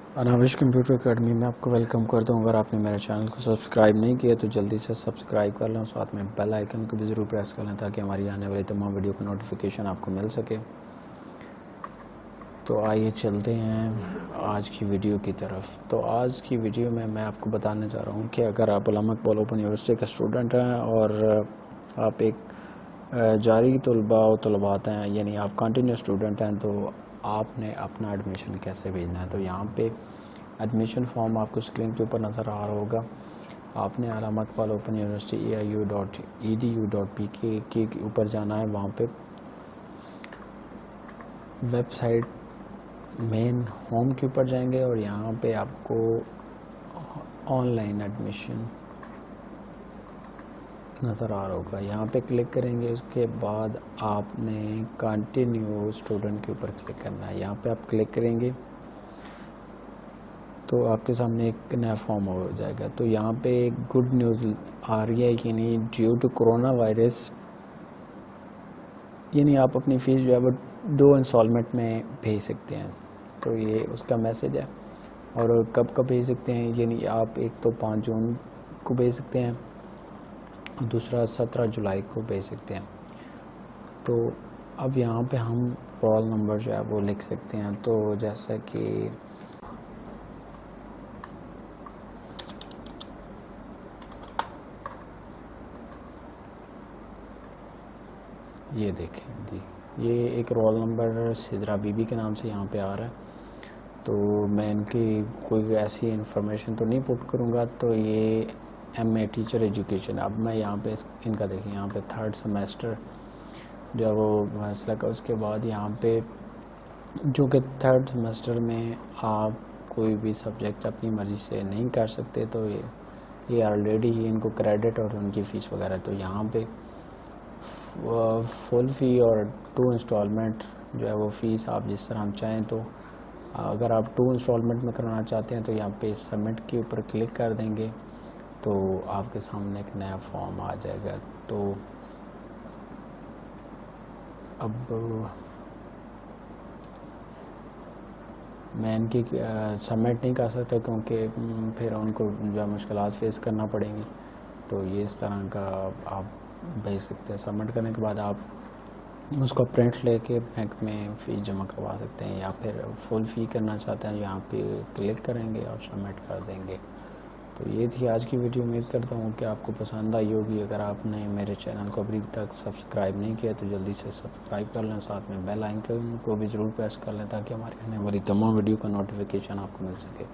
अनाविश computer academy में आपको welcome करता हूँ। अगर आपने मेरे चैनल को सब्सक्राइब नहीं किया तो जल्दी से सब्सक्राइब कर लें, साथ में बेल आइकन को भी ज़रूर प्रेस कर लें ताकि हमारी आने वाली तमाम वीडियो का नोटिफिकेशन आपको मिल सके। तो आइए चलते हैं आज की वीडियो की तरफ। तो आज की वीडियो में मैं आपको बताने जा रहा हूँ कि अगर आप उलमा इकबाल ओपन यूनिवर्सिटी का स्टूडेंट हैं और आप एक जारी तलबात हैं, यानी आप कंटिन्यू स्टूडेंट हैं, तो आपने अपना एडमिशन कैसे भेजना है। तो यहाँ पे एडमिशन फॉर्म आपको स्क्रीन के ऊपर नज़र आ रहा होगा। आपने उलमा इकबाल ओपन यूनिवर्सिटी aiu.edu.pk के ऊपर जाना है। वहाँ पे वेबसाइट मेन होम के ऊपर जाएंगे और यहाँ पे आपको ऑनलाइन एडमिशन नज़र आ रहा होगा। यहाँ पे क्लिक करेंगे, उसके बाद आपने कंटिन्यू स्टूडेंट के ऊपर क्लिक करना है। यहाँ पे आप क्लिक करेंगे तो आपके सामने एक नया फॉर्म हो जाएगा। तो यहाँ पे एक गुड न्यूज़ आ रही है कि नहीं, ड्यू टू कोरोना वायरस यानी आप अपनी फ़ीस जो है वो 2 इंस्टॉलमेंट में भेज सकते हैं। तो ये उसका मैसेज है। और कब कब भेज सकते हैं, यानी आप एक तो 5 जून को भेज सकते हैं, दूसरा 17 जुलाई को भेज सकते हैं। तो अब यहाँ पे हम रोल नंबर जो है वो लिख सकते हैं। तो जैसा कि ये देखें जी, ये एक रोल नंबर सिद्रा बीबी के नाम से यहाँ पे आ रहा है। तो मैं इनकी कोई ऐसी इंफॉर्मेशन तो नहीं पुट करूँगा। तो ये MA टीचर एजुकेशन। अब मैं यहाँ पे इनका देखें, यहाँ पे 3rd सेमेस्टर जो है वो फैसला का, उसके बाद यहाँ पे जो कि 3rd सेमेस्टर में आप कोई भी सब्जेक्ट अपनी मर्ज़ी से नहीं कर सकते। तो ये ऑलरेडी ही इनको क्रेडिट और उनकी फ़ीस वगैरह। तो यहाँ पे फुल फ़ी और 2 इंस्टॉलमेंट जो है वो फ़ीस आप जिस तरह हम चाहें। तो अगर आप 2 इंस्टॉलमेंट में कराना चाहते हैं तो यहाँ पे सबमिट के ऊपर क्लिक कर देंगे तो आपके सामने एक नया फॉर्म आ जाएगा। तो अब मैं इनकी सबमिट नहीं कर सकता क्योंकि फिर उनको जो मुश्किलात फेस करना पड़ेंगी। तो ये इस तरह का आप भेज सकते हैं। सबमिट करने के बाद आप उसको प्रिंट लेके बैंक में फ़ीस जमा करवा सकते हैं, या फिर फुल फ़ी करना चाहते हैं यहाँ पे क्लिक करेंगे और सबमिट कर देंगे। तो ये थी आज की वीडियो। उम्मीद करता हूँ कि आपको पसंद आई होगी। अगर आपने मेरे चैनल को अभी तक सब्सक्राइब नहीं किया तो जल्दी से सब्सक्राइब कर लें, साथ में बेल आइकन को भी ज़रूर प्रेस कर लें ताकि हमारी आने वाली तमाम वीडियो का नोटिफिकेशन आपको मिल सके।